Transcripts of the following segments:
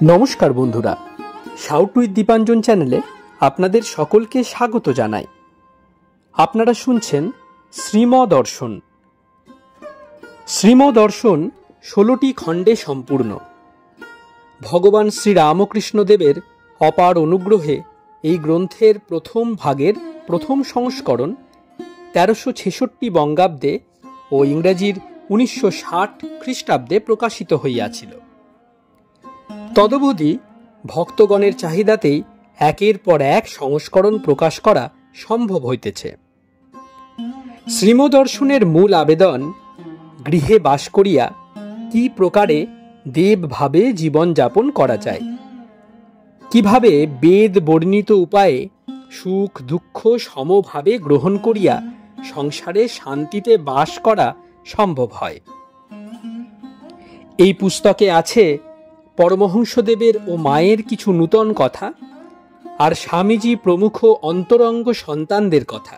নমস্কার বন্ধুরা, shout with Dipanjan চ্যানেলে আপনাদের সকলকে স্বাগত জানাই। আপনারা শুনছেন শ্রীমদর্শন। শ্রীমদর্শন 16টি খণ্ডে সম্পূর্ণ। ভগবান শ্রীরামকৃষ্ণদেবের অপার অনুগ্রহে এই গ্রন্থের প্রথম ভাগের প্রথম সংস্করণ 1366 বঙ্গাব্দে ও ইংরেজির 1960 খ্রিস্টাব্দে প্রকাশিত হইয়াছিল। তদবধি ভক্তগণের চাহিদাতেই একের পর এক সংস্করণ প্রকাশ করা সম্ভব হইতেছে। শ্রীমদর্শনের মূল আবেদন, গৃহে বাস করিয়া কি প্রকারে দেবভাবে জীবনযাপন করা যায়, কিভাবে বেদ বর্ণিত উপায়ে সুখ দুঃখ সমভাবে গ্রহণ করিয়া সংসারে শান্তিতে বাস করা সম্ভব হয়। এই পুস্তকে আছে পরমহংসদেবের ও মায়ের কিছু নূতন কথা, আর স্বামীজি প্রমুখ অন্তরঙ্গ সন্তানদের কথা,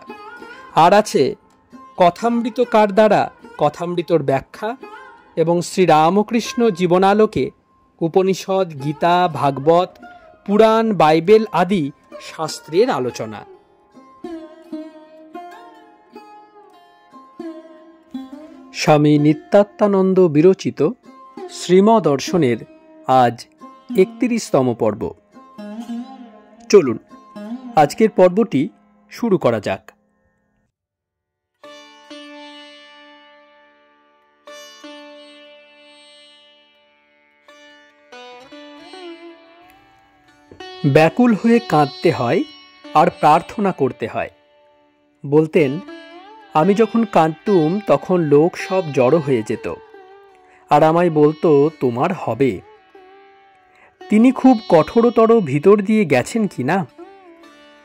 আর আছে কথামৃতকার দ্বারা কথামৃতর ব্যাখ্যা এবং শ্রীরামকৃষ্ণ জীবনালোকে উপনিষদ, গীতা, ভাগবত, পুরাণ, বাইবেল আদি শাস্ত্রের আলোচনা। স্বামী নিত্যাত্মানন্দ বিরচিত শ্রীমদর্শনের আজ 31তম পর্ব। চলুন আজকের পর্বটি শুরু করা যাক। ব্যাকুল হয়ে কাঁদতে হয় আর প্রার্থনা করতে হয়। বলতেন, আমি যখন কাঁদতুম তখন লোক সব জড়ো হয়ে যেত আর আমায় বলতো তোমার হবে। তিনি খুব কঠোরতর ভিতর দিয়ে গেছেন কি না,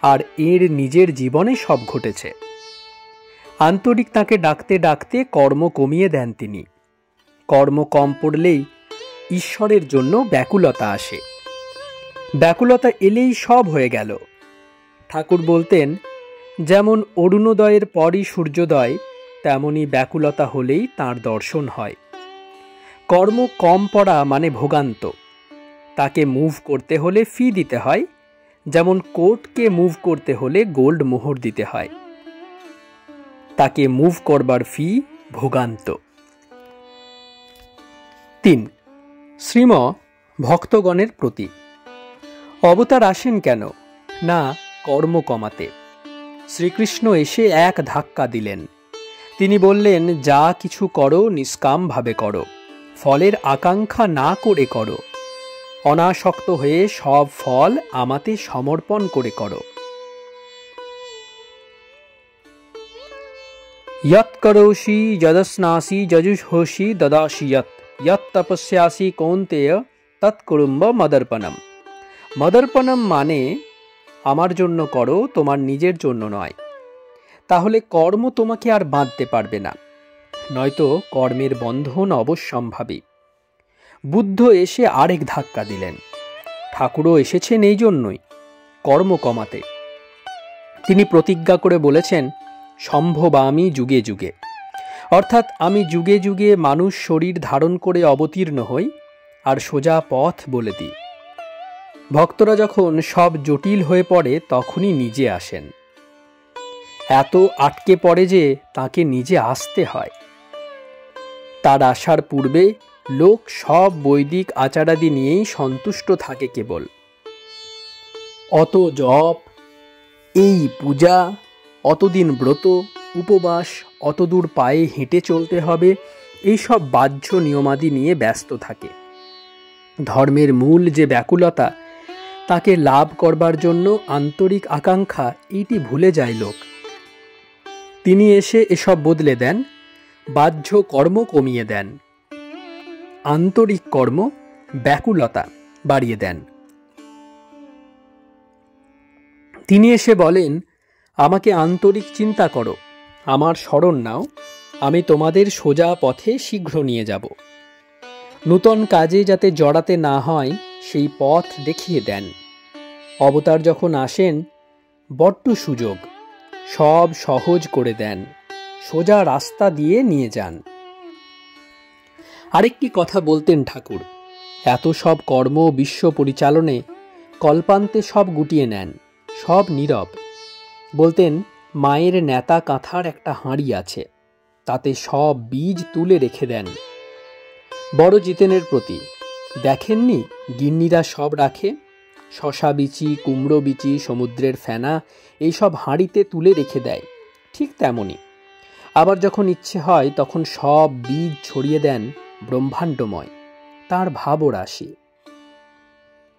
আর এর নিজের জীবনে সব ঘটেছে। আন্তরিক তাকে ডাকতে ডাকতে কর্ম কমিয়ে দেন তিনি। কর্ম কম পড়লেই ঈশ্বরের জন্য ব্যাকুলতা আসে। ব্যাকুলতা এলেই সব হয়ে গেল। ঠাকুর বলতেন, যেমন অরুণোদয়ের পরই সূর্যোদয়, তেমনি ব্যাকুলতা হলেই তাঁর দর্শন হয়। কর্ম কম পড়া মানে ভোগান্ত। তাকে মুভ করতে হলে ফি দিতে হয়, যেমন কোর্টকে মুভ করতে হলে গোল্ড মোহর দিতে হয়। তাকে মুভ করবার ফি ভোগান্ত। 3. শ্রীম ভক্তগণের প্রতি। অবতার আসেন কেন? না, কর্ম কমাতে। শ্রীকৃষ্ণ এসে এক ধাক্কা দিলেন। তিনি বললেন, যা কিছু করো নিষ্কামভাবে করো, ফলের আকাঙ্ক্ষা না করে করো। অনাসক্ত হয়ে সব ফল আমাতে সমর্পণ করে করো। যৎ করোষি যদস্নাসি যজুষোষি দদাসি যৎ তপস্যাসি কৌন্তেয় তৎকুরুম্ব মদর্পণম। মদর্পণম মানে আমার জন্য করো, তোমার নিজের জন্য নয়। তাহলে কর্ম তোমাকে আর বাঁধতে পারবে না, নয়তো কর্মের বন্ধন অবশ্যম্ভাবী। বুদ্ধ এসে আরেক ধাক্কা দিলেন। ঠাকুরও এসেছেন এই জন্যই, কর্ম কমাতে। তিনি প্রতিজ্ঞা করে বলেছেন, সম্ভবামি যুগে যুগে, অর্থাৎ আমি যুগে যুগে মানুষ শরীর ধারণ করে অবতীর্ণ হই আর সোজা পথ বলে দিই। ভক্তরা যখন সব জটিল হয়ে পড়ে তখনই নিজে আসেন। এত আটকে পড়ে যে তাকে নিজে আসতে হয়। তার আসার পূর্বে লোক সব বৈদিক আচারাদি নিয়েই সন্তুষ্ট থাকে কেবল। অত জপ, এই পূজা, অতদিন ব্রত উপবাস, অতদূর পায়ে হেঁটে চলতে হবে, এইসব বাহ্য নিয়মাদি নিয়ে ব্যস্ত থাকে। ধর্মের মূল যে ব্যাকুলতা, তাকে লাভ করবার জন্য আন্তরিক আকাঙ্ক্ষা, এইটি ভুলে যায় লোক। তিনি এসে এসব বদলে দেন, বাহ্য কর্ম কমিয়ে দেন, আন্তরিক কর্ম, ব্যাকুলতা বাড়িয়ে দেন। তিনি এসে বলেন, আমাকে আন্তরিক চিন্তা করো, আমার শরণ নাও, আমি তোমাদের সোজা পথে শীঘ্র নিয়ে যাব। নূতন কাজে যাতে জড়াতে না হয় সেই পথ দেখিয়ে দেন। অবতার যখন আসেন বড্ড সুযোগ, সব সহজ করে দেন, সোজা রাস্তা দিয়ে নিয়ে যান। আরেকটি কথা বলতেন ঠাকুর, এত সব কর্ম বিশ্ব পরিচালনে কল্পান্তে সব গুটিয়ে নেন, সব নীরব। বলতেন, মায়ের নেতা কাঁথার একটা হাঁড়ি আছে, তাতে সব বীজ তুলে রেখে দেন। বড় জিতেনের প্রতি দেখেননি গিন্নিরা সব রাখে, শশা বিচি, কুমড়ো বিচি, সমুদ্রের ফেনা, এইসব হাঁড়িতে তুলে রেখে দেয়। ঠিক তেমনই আবার যখন ইচ্ছে হয় তখন সব বীজ ছড়িয়ে দেন ব্রহ্মাণ্ডময়, তার ভাবও রাশি।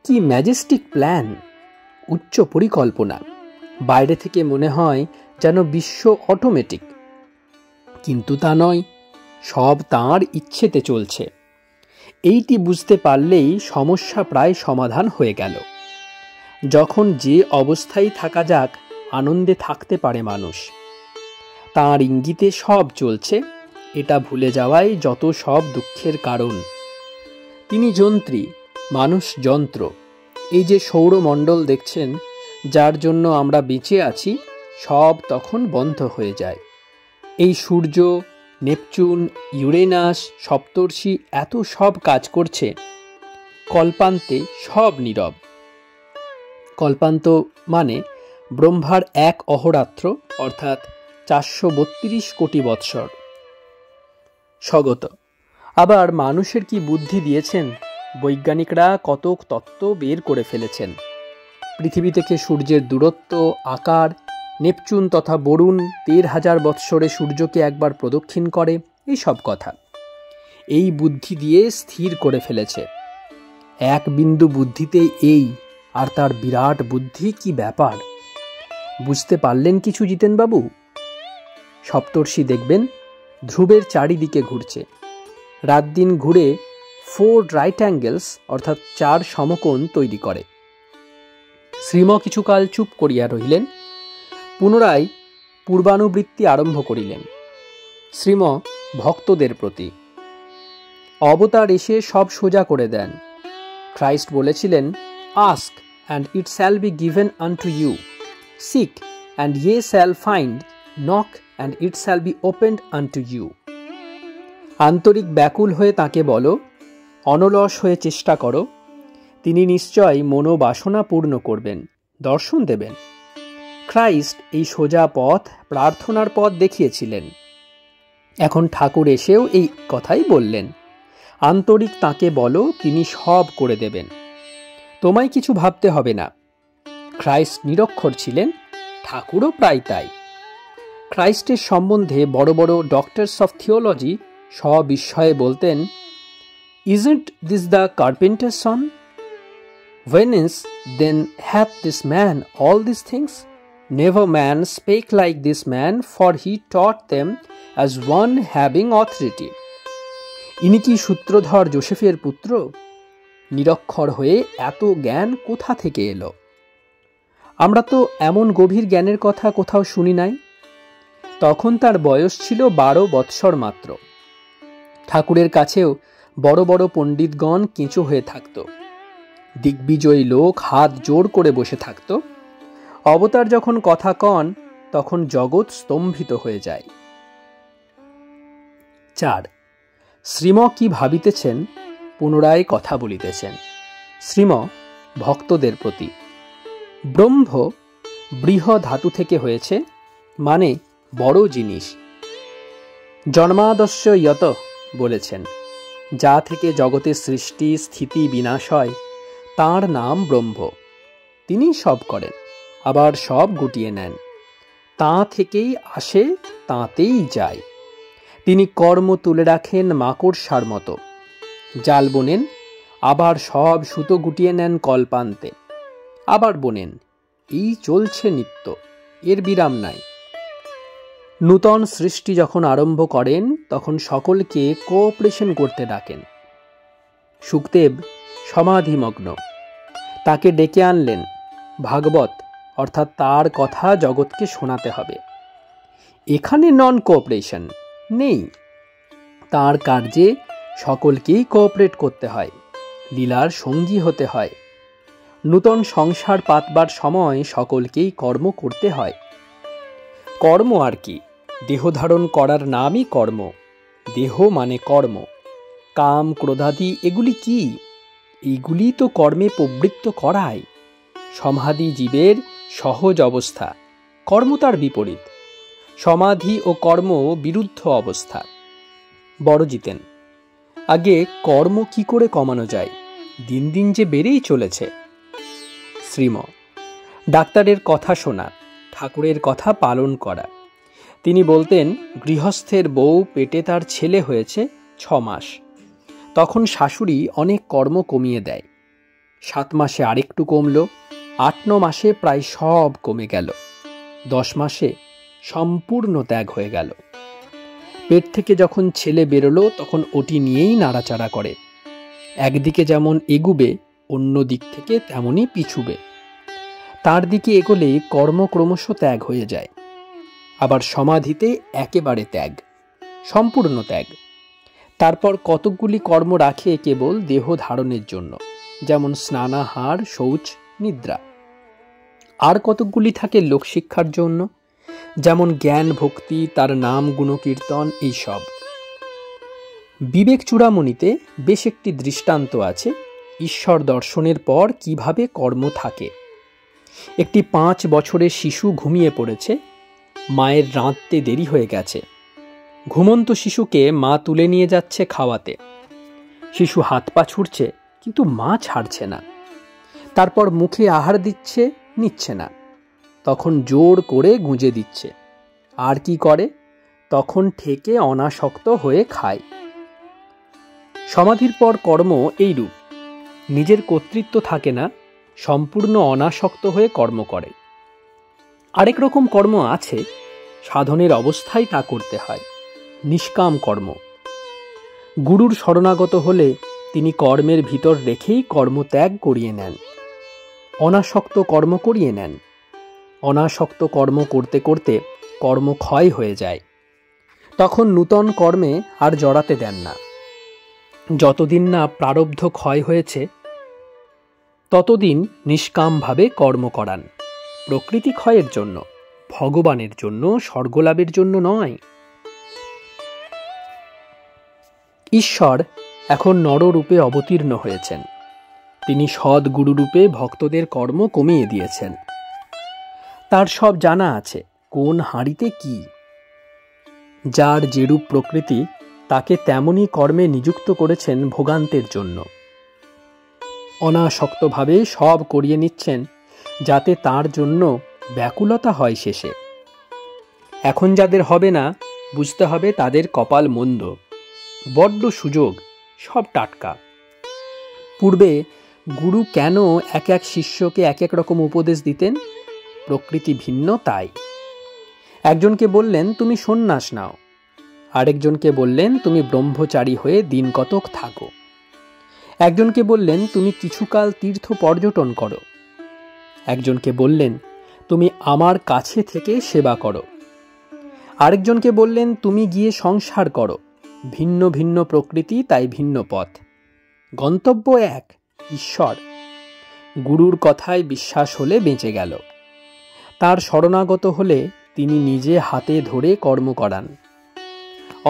কি ম্যাজেস্টিক প্ল্যান, উচ্চ পরিকল্পনা। বাইরে থেকে মনে হয় যেন বিশ্ব অটোমেটিক, কিন্তু তা নয়, সব তাঁর ইচ্ছেতে চলছে। এইটি বুঝতে পারলেই সমস্যা প্রায় সমাধান হয়ে গেল। যখন যে অবস্থায় থাকা যাক, আনন্দে থাকতে পারে মানুষ। তাঁর ইঙ্গিতে সব চলছে, এটা ভুলে যাওয়াই যত সব দুঃখের কারণ। তিনি যন্ত্রী, মানুষ যন্ত্র। এই যে সৌরমণ্ডল দেখছেন, যার জন্য আমরা বেঁচে আছি, সব তখন বন্ধ হয়ে যায়। এই সূর্য, নেপচুন, ইউরেনাস, সপ্তর্ষি এত সব কাজ করছে, কল্পান্তে সব নীরব। কল্পান্ত মানে ব্রহ্মার এক অহোরাত্র, অর্থাৎ 432 কোটি বৎসর। স্বগত। আবার মানুষের কি বুদ্ধি দিয়েছেন, বৈজ্ঞানিকরা কত তত্ত্ব বের করে ফেলেছেন। পৃথিবী থেকে সূর্যের দূরত্ব, আকার, নেপচুন তথা বরুণ 13,000 বৎসরে সূর্যকে একবার প্রদক্ষিণ করে, এই সব কথা এই বুদ্ধি দিয়ে স্থির করে ফেলেছে। এক বিন্দু বুদ্ধিতেই এই, আর তার বিরাট বুদ্ধি, কি ব্যাপার! বুঝতে পারলেন কিছু জিতেনবাবু? সপ্তর্ষি দেখবেন ধ্রুবের চারিদিকে ঘুরছে, রাত দিন ঘুরে 4 রাইট অ্যাঙ্গেলস অর্থাৎ 4 সমকোণ তৈরি করে। শ্রীম কিছুকাল চুপ করিয়া রহিলেন, পুনরায় পূর্বানুবৃত্তি আরম্ভ করিলেন। শ্রীম ভক্তদের প্রতি। অবতার এসে সব সোজা করে দেন। খ্রাইস্ট বলেছিলেন, ask and it shall be given unto you, seek and ye shall find, knock and it shall be opened unto you. আন্তরিক ব্যাকুল হয়ে তাকে বলো, অনলস হয়ে চেষ্টা করো, তিনি নিশ্চয় মনোবাসনা পূর্ণ করবেন, দর্শন দেবেন। খ্রাইস্ট এই সোজা পথ, প্রার্থনার পথ দেখিয়েছিলেন। এখন ঠাকুর এসেও এই কথাই বললেন, আন্তরিক তাকে বলো, তিনি সব করে দেবেন, তোমায় কিছু ভাবতে হবে না। খ্রাইস্ট নিরক্ষর ছিলেন, ঠাকুরও প্রায় তাই। খ্রাইস্টের সম্বন্ধে বড় বড় ডক্টরস অফ থিওলজি সবিস্ময়ে বলতেন, isn't this the carpenter's son? Whence then hath this man all these things? Never man spake like this man, for he taught them as one having authority. ইনি কি সূত্রধর যোসেফের পুত্র? নিরক্ষর হয়ে এত জ্ঞান কোথা থেকে এলো? আমরা তো এমন গভীর জ্ঞানের কথা কোথাও শুনি নাই। তখন তার বয়স ছিল 12 বৎসর মাত্র। ঠাকুরের কাছেও বড় বড় পণ্ডিতগণ কেঁচো হয়ে থাকত। দিগ্বিজয়ী লোক হাত জোড় করে বসে থাকত। অবতার যখন কথা কন, তখন জগৎ স্তম্ভিত হয়ে যায়। 4. শ্রীম কি ভাবিতেছেন, পুনরায় কথা বলিতেছেন। শ্রীম ভক্তদের প্রতি। ব্রহ্ম বৃহ ধাতু থেকে হয়েছে, মানে বড় জিনিস। জন্মাদস্য ইয়ত বলেছেন, যা থেকে জগতের সৃষ্টি, স্থিতি, বিনাশ হয়, তাঁর নাম ব্রহ্ম। তিনি সব করেন, আবার সব গুটিয়ে নেন। তা থেকেই আসে, তাঁতেই যায়। তিনি কর্ম তুলে রাখেন মাকড়সার মতো, জাল বোনেন, আবার সব সুতো গুটিয়ে নেন কল্পান্তে, আবার বোনেন। এই চলছে নিত্য, এর বিরাম নাই। নূতন সৃষ্টি যখন আরম্ভ করেন, তখন সকলকে কোঅপারেশন করতে ডাকেন। শুকদেব সমাধিমগ্ন, তাকে ডেকে আনলেন। ভাগবত অর্থাৎ তার কথা জগৎকে শোনাতে হবে। এখানে নন কোঅপারেশন নেই। তার কার্যে সকলকেই কোঅপারেট করতে হয়, লীলার সঙ্গী হতে হয়। নূতন সংসার পাতবার সময় সকলকেই কর্ম করতে হয়। কর্ম আর কি? দেহ ধারণ করার নামই কর্ম। দেহ মানে কর্ম। কাম, ক্রোধাদি এগুলি কি? এইগুলি তো কর্মে প্রবৃত্ত করায়। সমাধি জীবের সহজ অবস্থা, কর্ম তার বিপরীত। সমাধি ও কর্ম বিরুদ্ধ অবস্থা। বড় জিতেন, আগে কর্ম কি করে কমানো যায়? দিন দিন যে বেড়েই চলেছে। শ্রীম, ডাক্তারের কথা শোনা, ঠাকুরের কথা পালন করা। তিনি বলতেন, গৃহস্থের বউ পেটে তার ছেলে হয়েছে 6 মাস, তখন শাশুড়ি অনেক কর্ম কমিয়ে দেয়। 7 মাসে আরেকটু কমল, 8-9 মাসে প্রায় সব কমে গেল, 10 মাসে সম্পূর্ণ ত্যাগ হয়ে গেল। পেট থেকে যখন ছেলে বেরোলো তখন ওটি নিয়েই নাড়াচাড়া করে। একদিকে যেমন এগুবে, অন্য দিক থেকে তেমনই পিছুবে। তার দিকে এগোলে কর্ম ক্রমশ ত্যাগ হয়ে যায়। আবার সমাধিতে একেবারে ত্যাগ, সম্পূর্ণ ত্যাগ। তারপর কতকগুলি কর্ম রাখে কেবল দেহ ধারণের জন্য, যেমন স্নানাহার, শৌচ, নিদ্রা। আর কতকগুলি থাকে লোকশিক্ষার জন্য, যেমন জ্ঞান, ভক্তি, তার নাম, গুণকীর্তন, এইসব। বিবেক চূড়ামণিতে বেশ একটি দৃষ্টান্ত আছে ঈশ্বর দর্শনের পর কিভাবে কর্ম থাকে। একটি 5 বছরের শিশু ঘুমিয়ে পড়েছে, মায়ের রাঁধতে দেরি হয়ে গেছে। ঘুমন্ত শিশুকে মা তুলে নিয়ে যাচ্ছে খাওয়াতে। শিশু হাত পা ছুড়ছে, কিন্তু মা ছাড়ছে না। তারপর মুখে আহার দিচ্ছে, নিচ্ছে না। তখন জোর করে গুঁজে দিচ্ছে। আর কি করে? তখন ঠেকে অনাসক্ত হয়ে খায়। সমাধির পর কর্ম এইরূপ, নিজের কর্তৃত্ব থাকে না, সম্পূর্ণ অনাসক্ত হয়ে কর্ম করে। আরেক রকম কর্ম আছে, সাধনের অবস্থায় তা করতে হয়, নিষ্কাম কর্ম। গুরুর শরণাগত হলে তিনি কর্মের ভিতর রেখেই কর্মত্যাগ করিয়ে নেন, অনাসক্ত কর্ম করিয়ে নেন। অনাসক্ত কর্ম করতে করতে কর্ম ক্ষয় হয়ে যায়, তখন নূতন কর্মে আর জড়াতে দেন না। যতদিন না প্রারব্ধ ক্ষয় হয়েছে ততদিন নিষ্কামভাবে কর্ম করান, প্রকৃতি ক্ষয়ের জন্য, ভগবানের জন্য, স্বর্গলাভের জন্য নয়। ঈশ্বর এখন নররূপে অবতীর্ণ হয়েছেন। তিনি সদ্গুরুরূপে ভক্তদের কর্ম কমিয়ে দিয়েছেন। তার সব জানা আছে, কোন হাঁড়িতে কি। যার যেরূপ প্রকৃতি, তাকে তেমনই কর্মে নিযুক্ত করেছেন ভোগান্তের জন্য। অনাসক্তভাবে সব করিয়ে নিচ্ছেন, যাতে তার জন্য ব্যাকুলতা হয় শেষে। এখন যাদের হবে না, বুঝতে হবে তাদের কপাল মন্দ। বড্ড সুযোগ, সব টাটকা। পূর্বে গুরু কেন এক এক শিষ্যকে এক এক রকম উপদেশ দিতেন? প্রকৃতি ভিন্ন তাই। একজনকে বললেন, তুমি সন্ন্যাস নাও। আরেকজনকে বললেন, তুমি ব্রহ্মচারী হয়ে দিন কতক থাকো। একজনকে বললেন, তুমি কিছুকাল তীর্থ পর্যটন করো। একজনকে বললেন, তুমি আমার কাছে থেকে সেবা করো। আরেকজনকে বললেন, তুমি গিয়ে সংসার করো। ভিন্ন ভিন্ন প্রকৃতি, তাই ভিন্ন পথ। গন্তব্য এক, ঈশ্বর। গুরুর কথায় বিশ্বাস হলে বেঁচে গেল। তার শরণাগত হলে তিনি নিজে হাতে ধরে কর্ম করান।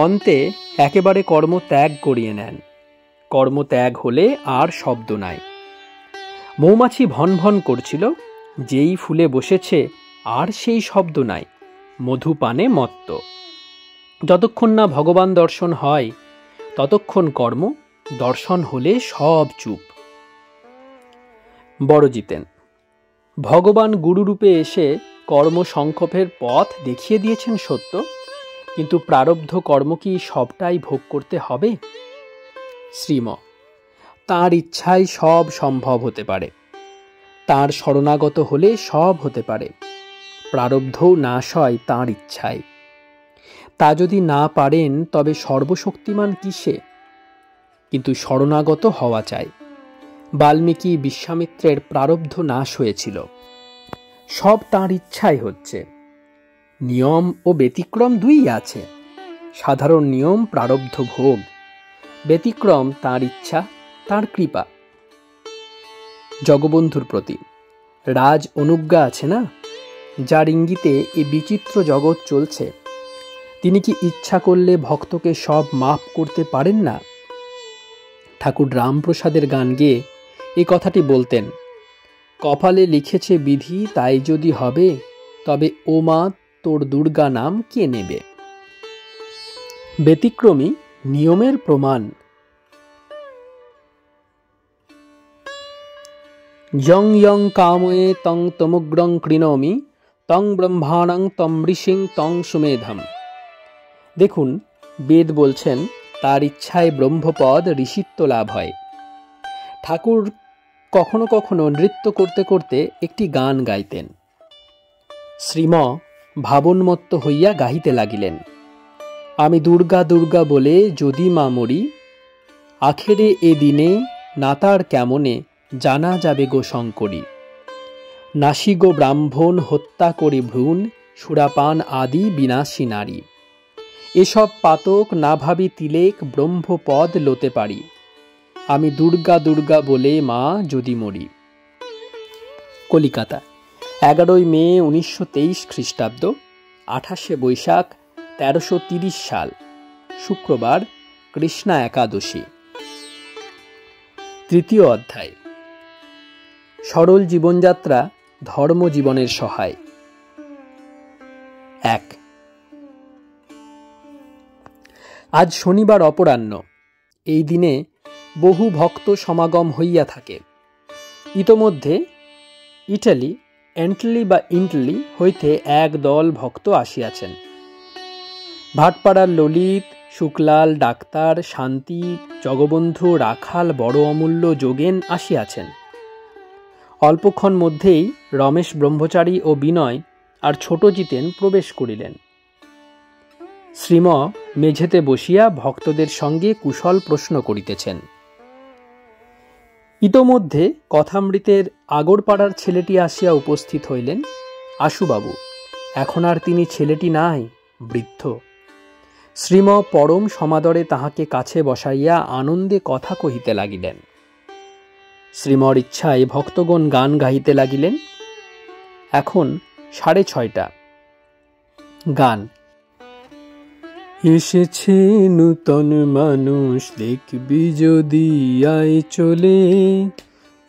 অন্তে একেবারে কর্ম ত্যাগ করিয়ে নেন। কর্ম ত্যাগ হলে আর শব্দ নাই। মৌমাছি ভন ভন করছিল, যেই ফুলে বসেছে আর সেই শব্দ নাই, মধু পানে মত্ত। যতক্ষণ না ভগবান দর্শন হয় ততক্ষণ কর্ম, দর্শন হলে সব চুপ। বড় জিতেন, ভগবান গুরুরূপে এসে কর্ম সংক্ষেপের পথ দেখিয়ে দিয়েছেন সত্য, কিন্তু প্রারব্ধ কর্ম কি সবটাই ভোগ করতে হবে? শ্রীম, তাঁর ইচ্ছায় সব সম্ভব হতে পারে। তাঁর শরণাগত হলে সব হতে পারে। প্রারব্ধও নাশ হয় তাঁর ইচ্ছায়। তা যদি না পারেন তবে সর্বশক্তিমান কিসে? কিন্তু শরণাগত হওয়া চাই। বাল্মীকি, বিশ্বামিত্রের প্রারব্ধ নাশ হয়েছিল, সব তাঁর ইচ্ছাই হচ্ছে। নিয়ম ও ব্যতিক্রম দুই আছে। সাধারণ নিয়ম প্রারব্ধ ভোগ, ব্যতিক্রম তাঁর ইচ্ছা, তাঁর কৃপা। জগবন্ধুর প্রতি রাজ অনুজ্ঞা আছে না, যার ইঙ্গিতে এই বিচিত্র জগৎ চলছে। তিনি কি ইচ্ছা করলে ভক্তকে সব মাফ করতে পারেন না? ঠাকুর রামপ্রসাদের গান গেয়ে এই কথাটি বলতেন, কপালে লিখেছে বিধি তাই যদি হবে, তবে ও মা তোর দুর্গা নাম কে নেবে। ব্যতিক্রমী নিয়মের প্রমাণ। যং যং কাময়ে তং তমুগ্রং কৃণোমি তং ব্রহ্মাণং তম ঋষিং তং সুমেধম। দেখুন, বেদ বলছেন তার ইচ্ছায় ব্রহ্মপদ ঋষিত্ব লাভ হয়। ঠাকুর কখনো কখনো নৃত্য করতে করতে একটি গান গাইতেন। শ্রীম ভাবন্মত্ত হইয়া গাহিতে লাগিলেন, আমি দুর্গা দুর্গা বলে যদি মা মরি, আখেরে এ দিনে নাতার কেমনে জানা যাবে গো শঙ্করী। নাসি গো ব্রাহ্মণ হত্যা করে ভ্রূণ, সুরাপান আদি বিনাশী নারী। এসব পাতক না ভাবি তিলেক ব্রহ্মপদ লোতে পারি, আমি দুর্গা দুর্গা বলে মা যদি মরি। কলিকাতা, 11 মে 1923 খ্রিস্টাব্দ, 28 বৈশাখ 1330 সাল, শুক্রবার, কৃষ্ণা একাদশী। তৃতীয় অধ্যায়, সরল জীবনযাত্রা ধর্মজীবনের সহায়। 1। আজ শনিবার অপরাহ্ন। এই দিনে বহু ভক্ত সমাগম হইয়া থাকে। ইতোমধ্যে ইটালি, এন্টলি বা ইন্টলি হইতে এক দল ভক্ত আসিয়াছেন। ভাটপাড়ার ললিত, শুক্লাল, ডাক্তার, শান্তি, জগবন্ধু, রাখাল, বড় অমূল্য, যোগেন আসিয়াছেন। অল্পক্ষণ মধ্যেই রমেশ ব্রহ্মচারী ও বিনয় আর ছোট জিতেন প্রবেশ করিলেন। শ্রীম মেঝেতে বসিয়া ভক্তদের সঙ্গে কুশল প্রশ্ন করিতেছেন। ইতোমধ্যে কথামৃতের আগরপাড়ার ছেলেটি আসিয়া উপস্থিত হইলেন। আশুবাবু, এখন আর তিনি ছেলেটি নাই, বৃদ্ধ। শ্রীম পরম সমাদরে তাহাকে কাছে বসাইয়া আনন্দে কথা কহিতে লাগিলেন। শ্রীমর ইচ্ছায় ভক্তগণ গান গাহিতে লাগিলেন। এখন 6:30। গান। এসেছে নূতন মানুষ দেখবি যদি আয় চলে,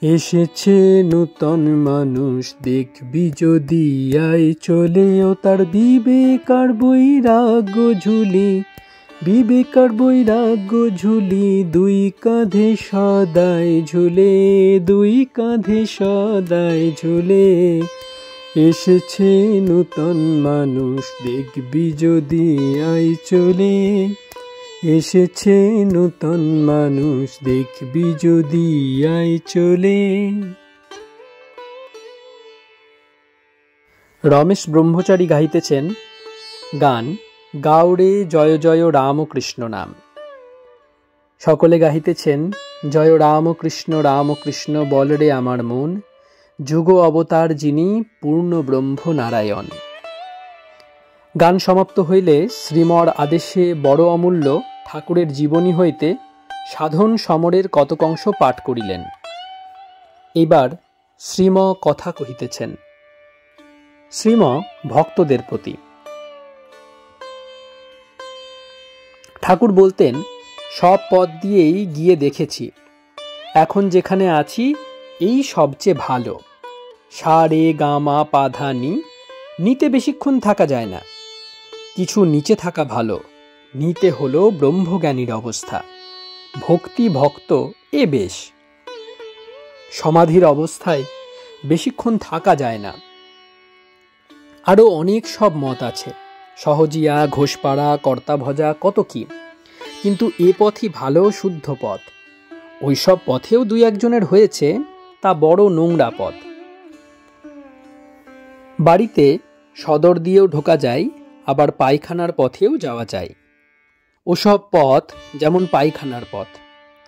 এসেছে নূতন মানুষ দেখবি যদি আয় চলে, ও তার বিবেক আর বৈরাগ্য ঝুলি, বিবেক আর বৈরাগ্য ঝুলি, দুই কাঁধে সদাই ঝুলে, দুই কাঁধে সদাই ঝুলে। এসেছে নূতন মানুষ দেখবি যদি আয় চলে, এসেছে নূতন মানুষ দেখবি যদি আয় চলে। রমেশ ব্রহ্মচারী গাইতেছেন গান, গাওরে জয় জয় রামকৃষ্ণ নাম। সকলে গাহিতেছেন, জয় রামকৃষ্ণ রামকৃষ্ণ বলরে আমার মন, যুগ অবতার যিনি পূর্ণ ব্রহ্ম নারায়ণ। গান সমাপ্ত হইলে শ্রীমর আদেশে বড় অমূল্য ঠাকুরের জীবনী হইতে সাধন সমরের কতকংশ পাঠ করিলেন। এবার শ্রীম কথা কহিতেছেন। শ্রীম ভক্তদের প্রতি। ঠাকুর বলতেন, সব পথ দিয়েই গিয়ে দেখেছি, এখন যেখানে আছি এই সবচেয়ে ভালো। সা রে গা মা পা ধা নি, নিতে বেশিক্ষণ থাকা যায় না। কিছু নিচে থাকা ভালো, নিতে হলো ব্রহ্মজ্ঞানীর অবস্থা। ভক্তি ভক্ত এ বেশ। সমাধির অবস্থায় বেশিক্ষণ থাকা যায় না। আরও অনেক সব মত আছে, সহজিয়া, ঘোষপাড়া, কর্তাভজা, কত কি, কিন্তু এ পথই ভালো শুদ্ধ পথ। ওইসব পথেও দুই একজনের হয়েছে, তা বড় নোংরা পথ। বাড়িতে সদর দিয়েও ঢোকা যায়, আবার পায়খানার পথেও যাওয়া যায়। ওসব পথ যেমন পায়খানার পথ।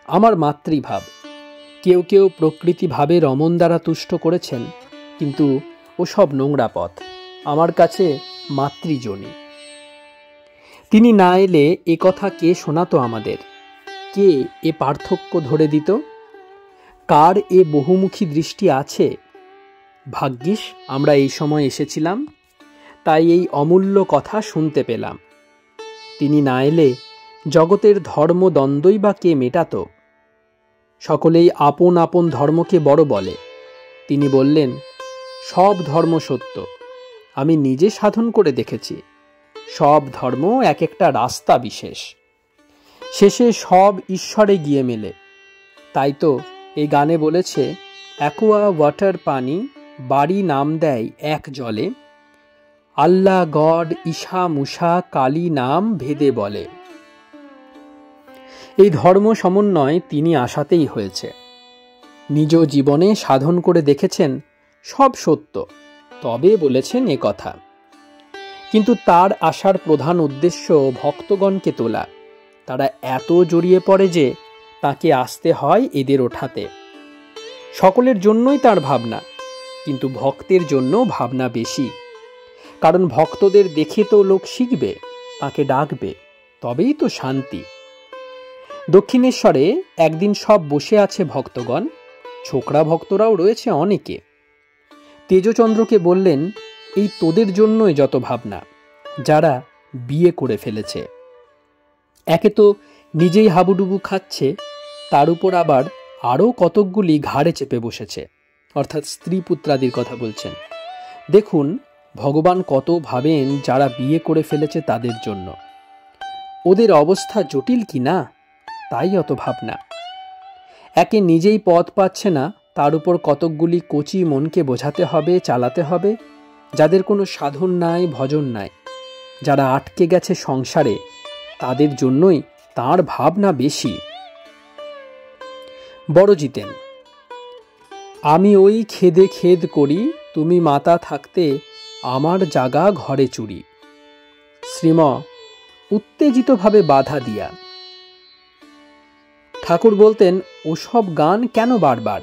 আমার মাতৃভাব। কেউ কেউ প্রকৃতিভাবে রমণ দ্বারা তুষ্ট করেছেন, কিন্তু ওসব নোংরা পথ আমার কাছে মাতৃজনী। তিনি না এলে এ কথা কে শোনাতো আমাদের? কে এ পার্থক্য ধরে দিত? কার এ বহুমুখী দৃষ্টি আছে? ভাগ্যিস আমরা এই সময় এসেছিলাম, তাই এই অমূল্য কথা শুনতে পেলাম। তিনি না এলে জগতের ধর্মদ্বন্দ্বই বা কে মেটাতো? সকলেই আপন আপন ধর্মকে বড় বলে। তিনি বললেন, সব ধর্ম সত্য, আমি নিজে সাধন করে দেখেছি। সব ধর্ম এক একটা রাস্তা বিশেষ, শেষে সব ঈশ্বরে গিয়ে মেলে। তাই তো এই গানে বলেছে, অ্যাকোয়া ওয়াটার পানি, বাড়ি নাম দেয় এক জলে, আল্লাহ গড ঈশা মুসা কালী নাম ভেদে বলে। এই ধর্ম সমন্বয় তিনি আশাতেই হয়েছে। নিজ জীবনে সাধন করে দেখেছেন সব সত্য, তবে বলেছেন এ কথা। কিন্তু তার আসার প্রধান উদ্দেশ্য ভক্তগণকে তোলা। তারা এত জড়িয়ে পড়ে যে তাকে আসতে হয় এদের ওঠাতে। সকলের জন্যই তার ভাবনা, কিন্তু ভক্তের জন্য ভাবনা বেশি। কারণ ভক্তদের দেখে তো লোক শিখবে, তাকে ডাকবে, তবেই তো শান্তি। দক্ষিণেশ্বরে একদিন সব বসে আছে ভক্তগণ, ছোকরা ভক্তরাও রয়েছে অনেকে। তেজচন্দ্রকে বললেন, এই তোদের জন্যই যত ভাবনা, যারা বিয়ে করে ফেলেছে। একে তো নিজেই হাবুডুবু খাচ্ছে, তার উপর আবার আরও কতকগুলি ঘাড়ে চেপে বসেছে, অর্থাৎ স্ত্রী পুত্রাদির কথা বলছেন। দেখুন ভগবান কত ভাবেন যারা বিয়ে করে ফেলেছে তাদের জন্য। ওদের অবস্থা জটিল কি না, তাই অত ভাবনা। একে নিজেই পথ পাচ্ছে না, তার উপর কতকগুলি কচি মনকে বোঝাতে হবে, চালাতে হবে, যাদের কোনো সাধন নাই, ভজন নাই, যারা আটকে গেছে সংসারে, তাদের জন্যই তার ভাবনা বেশি। বড় জিতেন, আমি ওই খেদে খেদ করি, তুমি মাতা থাকতে আমার জাগা ঘরে চুরি। শ্রীম উত্তেজিতভাবে বাধা দিয়া। ঠাকুর বলতেন, ওসব গান কেন বারবার,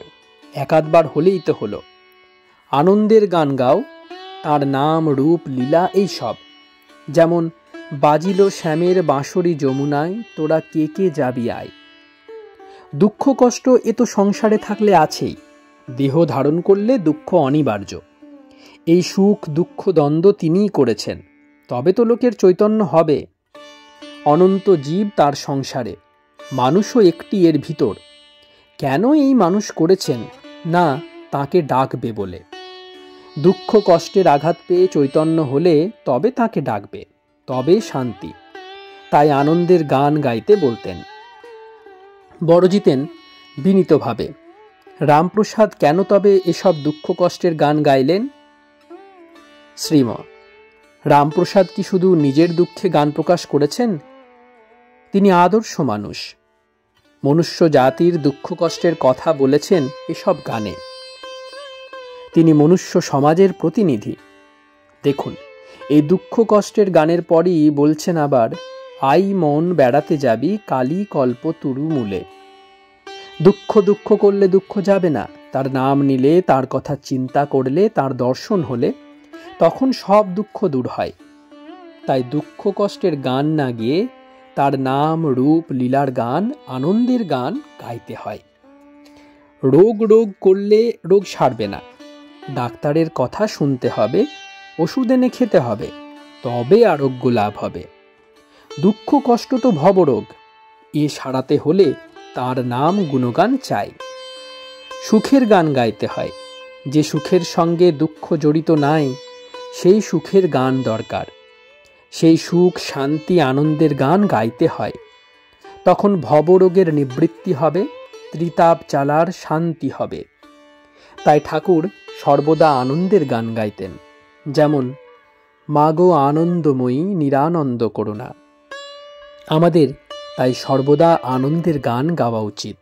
একাধবার হলেই তো হলো। আনন্দের গান গাও, তার নাম রূপ লীলা এই সব। যেমন বাজিল শ্যামের বাঁশরি যমুনায়, তোরা কে কে যাবি আয়। দুঃখ কষ্ট এ তো সংসারে থাকলে আছেই, দেহ ধারণ করলে দুঃখ অনিবার্য। এই সুখ দুঃখ দ্বন্দ্ব তিনিই করেছেন, তবে তো লোকের চৈতন্য হবে। অনন্ত জীব তার সংসারে, মানুষও একটি এর ভিতর। কেন এই মানুষ করেছেন না, তাকে ডাকবে বলে। দুঃখ কষ্টের আঘাত পেয়ে চৈতন্য হলে তবে তাকে ডাকবে, তবে শান্তি। তাই আনন্দের গান গাইতে বলতেন। বড় জিতেন বিনীতভাবে, রামপ্রসাদ কেন তবে এসব দুঃখ কষ্টের গান গাইলেন? শ্রীম রামপ্রসাদ কি শুধু নিজের দুঃখে গান প্রকাশ করেছেন? তিনি আদর্শ মানুষ, মনুষ্য জাতির দুঃখ কষ্টের কথা বলেছেন এসব গানে। তিনি মনুষ্য সমাজের প্রতিনিধি। দেখুন এই দুঃখ কষ্টের গানের পরই বলছেন আবার, আই মন বেড়াতে যাবি কালী কল্প তুরু মূলে। দুঃখ দুঃখ করলে দুঃখ যাবে না, তার নাম নিলে, তার কথা চিন্তা করলে, তার দর্শন হলে তখন সব দুঃখ দূর হয়। তাই দুঃখ কষ্টের গান না গিয়ে তার নাম রূপ লীলার গান, আনন্দের গান গাইতে হয়। রোগ রোগ করলে রোগ সারবে না, ডাক্তারের কথা শুনতে হবে, ওষুধ এনে খেতে হবে, তবে আরোগ্য লাভ হবে। দুঃখ কষ্ট তো ভবরোগ, এ সারাতে হলে তার নাম গুণগান চাই। সুখের গান গাইতে হয়, যে সুখের সঙ্গে দুঃখ জড়িত নাই, সেই সুখের গান দরকার। সেই সুখ শান্তি আনন্দের গান গাইতে হয়, তখন ভবরোগের নিবৃত্তি হবে, ত্রিতাপ চালার শান্তি হবে। তাই ঠাকুর সর্বদা আনন্দের গান গাইতেন। যেমন মাগো আনন্দময়ী নিরানন্দ করুণা। আমাদের তাই সর্বদা আনন্দের গান গাওয়া উচিত।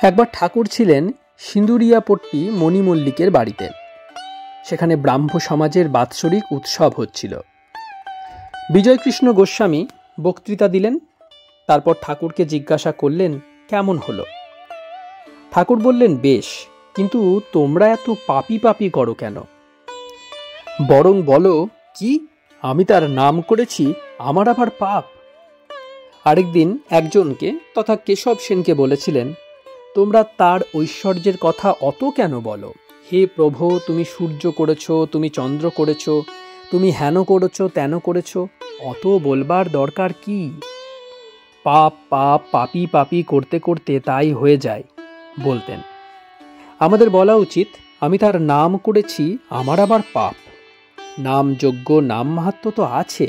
একবার ঠাকুর ছিলেন সিন্দুরিয়াপট্টি মণিমল্লিকের বাড়িতে। সেখানে ব্রাহ্ম সমাজের বাৎসরিক উৎসব হচ্ছিল। বিজয়কৃষ্ণ গোস্বামী বক্তৃতা দিলেন। তারপর ঠাকুরকে জিজ্ঞাসা করলেন, কেমন হলো? ঠাকুর বললেন, বেশ, কিন্তু তোমরা এত পাপি পাপি করো কেন? বরং বলো, কি আমি তার নাম করেছি, আমার আবার পাপ? আরেকদিন একজনকে তথা কেশব সেনকে বলেছিলেন, তোমরা তার ঐশ্বর্যের কথা অত কেন বলো? হে প্রভু, তুমি সূর্য করেছ, তুমি চন্দ্র করেছ, তুমি হেন করেছ তেন করেছ, অত বলবার দরকার কি? পাপ পাপ পাপি পাপি করতে করতে তাই হয়ে যায় বলতেন। আমাদের বলা উচিত, আমি তার নাম করেছি, আমার আবার পাপ। নাম যজ্ঞ, নাম মাহাত্ম্য তো আছে।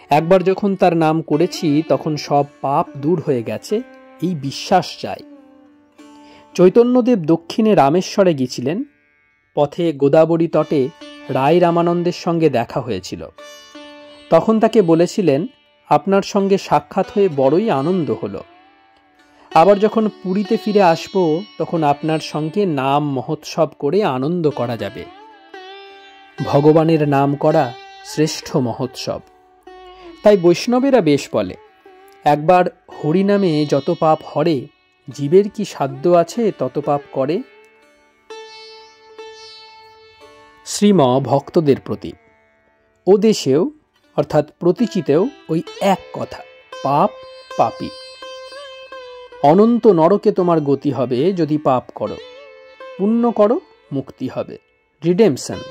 একবার যখন তার নাম করেছি তখন সব পাপ দূর হয়ে গেছে, এই বিশ্বাস চাই। চৈতন্যদেব দক্ষিণে রামেশ্বরে গিয়েছিলেন। পথে গোদাবরী তটে রায় রামানন্দের সঙ্গে দেখা হয়েছিল। তখন তাকে বলেছিলেন, আপনার সঙ্গে সাক্ষাৎ হয়ে বড়ই আনন্দ হলো। আবার যখন পুরীতে ফিরে আসব তখন আপনার সঙ্গে নাম মহোৎসব করে আনন্দ করা যাবে। ভগবানের নাম করা শ্রেষ্ঠ মহোৎসব। তাই বৈষ্ণবেরা বেশ বলে, একবার হরিনামে যত পাপ হরে, জীবের কি সাধ্য আছে তত পাপ করে। শ্রীম ভক্তদের প্রতি ও দেশেও অর্থাৎ প্রতিচিতেও ওই এক কথা, পাপ পাপী। অনন্ত নরকে তোমার গতি হবে যদি পাপ করো, পুণ্য করো মুক্তি হবে, রিডেমশন।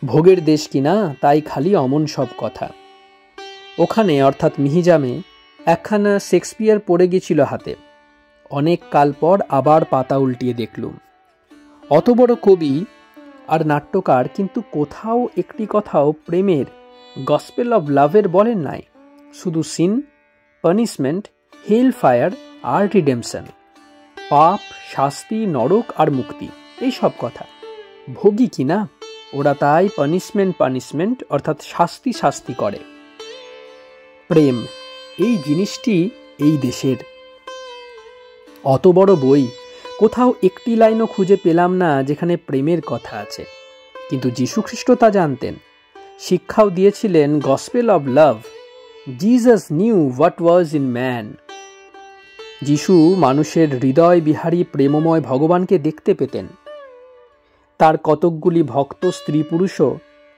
ভোগের দেশ কিনা, তাই খালি অমন সব কথা। ওখানে অর্থাৎ মিহিজামে একখানা শেক্সপিয়ার পড়ে গেছিল হাতে। অনেক কাল পর আবার পাতা উল্টিয়ে দেখলুম। অত বড় কবি আর নাট্যকার, কিন্তু কোথাও একটি কথাও প্রেমের, গসপেল অব লাভের বলেন নাই। শুধু সিন, পানিশমেন্ট, হেল ফায়ার আর রিডেমশন, পাপ, শাস্তি, নরক আর মুক্তি, এই সব কথা। ভোগী কিনা, ওরা তাই পানিশমেন্ট অর্থাৎ শাস্তি শাস্তি করে। প্রেম এই জিনিসটি এই দেশের। অত বড় বই, কোথাও একটি লাইনও খুঁজে পেলাম না যেখানে প্রেমের কথা আছে। কিন্তু যীশুখ্রিস্ট তা জানতেন, শিক্ষাও দিয়েছিলেন gospel of love. Jesus new what was in man. যিশু মানুষের হৃদয় বিহারী প্রেমময় ভগবানকে দেখতে পেতেন। তার কতকগুলি ভক্ত স্ত্রী পুরুষও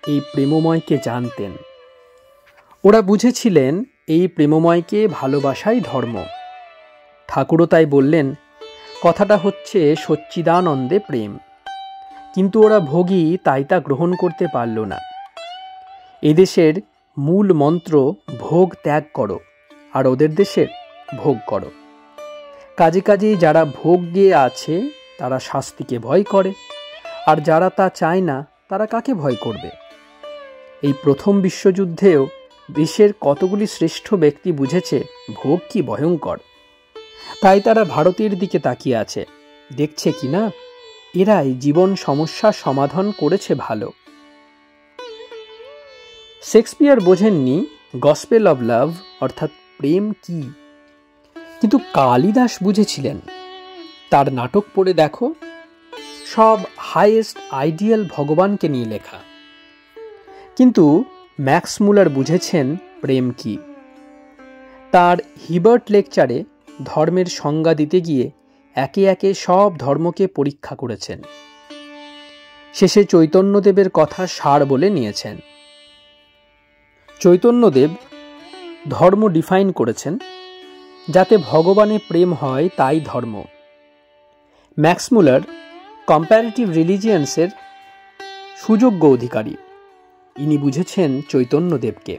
এই প্রেমময়কে জানতেন। ওরা বুঝেছিলেন এই প্রেমময়কে ভালোবাসাই ধর্ম। ঠাকুরও তাই বললেন, কথাটা হচ্ছে সচ্চিদানন্দে প্রেম। কিন্তু ওরা ভোগী, তাই তা গ্রহণ করতে পারল না। এদেশের মূল মন্ত্র ভোগ ত্যাগ করো, আর ওদের দেশের ভোগ করো। কাজে কাজেই যারা ভোগ গিয়ে আছে তারা শাস্তিকে ভয় করে, আর যারা তা চায় না তারা কাকে ভয় করবে। এই প্রথম বিশ্বযুদ্ধেও দেশের কতগুলি শ্রেষ্ঠ ব্যক্তি বুঝেছে ভোগ কি ভয়ঙ্কর। তাই তারা ভারতের দিকে তাকিয়ে আছে, দেখছে কিনা এরাই জীবন সমস্যার সমাধান করেছে ভালো। শেক্সপিয়ার বোঝেননি গসপেল অব লাভ অর্থাৎ প্রেম কি, কিন্তু কালিদাস বুঝেছিলেন। তার নাটক পড়ে দেখো, সব হাইয়েস্ট আইডিয়াল ভগবানকে নিয়ে লেখা। কিন্তু ম্যাক্স মুলার বুঝেছেন প্রেম কি। তার হিবার্ট লেকচারে ধর্মের সংজ্ঞা দিতে গিয়ে একে একে সব ধর্মকে পরীক্ষা করেছেন। শেষে চৈতন্যদেবের কথা সার বলে নিয়েছেন। চৈতন্যদেব ধর্ম ডিফাইন করেছেন, যাতে ভগবানে প্রেম হয় তাই ধর্ম। ম্যাক্স মুলার কম্প্যারেটিভ রিলিজিয়ান্সের সুযোগ্য অধিকারী। ইনি বুঝেছেন চৈতন্যদেবকে।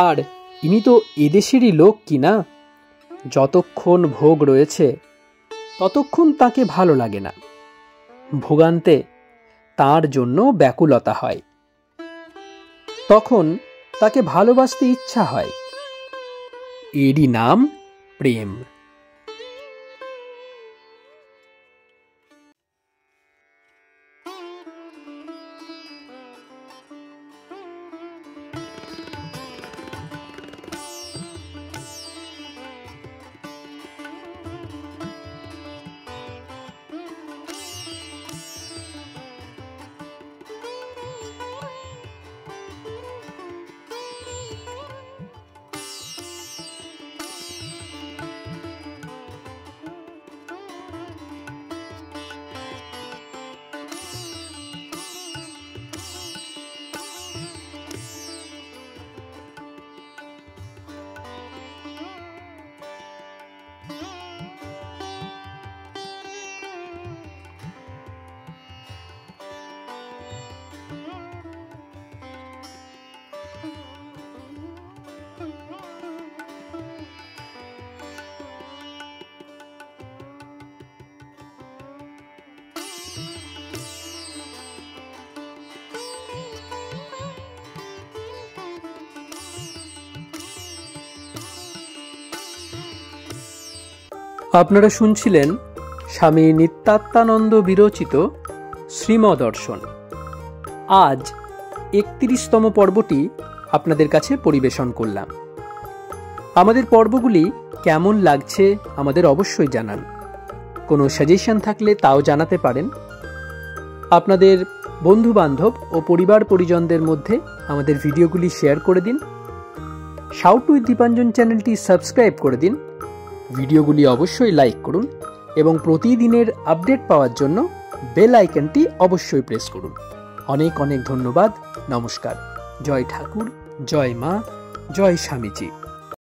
আর ইনি তো এদেশেরই লোক কিনা। যতক্ষণ ভোগ রয়েছে ততক্ষণ তাকে ভালো লাগে না, ভোগান্তে তার জন্য ব্যাকুলতা হয়। তখন তাকে ভালোবাসতে ইচ্ছা হয়। এরই নাম প্রেম। আপনারা শুনছিলেন স্বামী নিত্যাত্মানন্দ বিরচিত শ্রীমদর্শন। আজ 31তম পর্বটি আপনাদের কাছে পরিবেশন করলাম। আমাদের পর্বগুলি কেমন লাগছে আমাদের অবশ্যই জানান। কোনো সাজেশন থাকলে তাও জানাতে পারেন। আপনাদের বন্ধুবান্ধব ও পরিবার পরিজনদের মধ্যে আমাদের ভিডিওগুলি শেয়ার করে দিন। শাউট উইথ দীপাঞ্জন চ্যানেলটি সাবস্ক্রাইব করে দিন। ভিডিওগুলি অবশ্যই লাইক করুন এবং প্রতিদিনের আপডেট পাওয়ার জন্য বেল আইকনটি অবশ্যই প্রেস করুন। অনেক অনেক ধন্যবাদ। নমস্কার। জয় ঠাকুর, জয় মা, জয় স্বামীজি।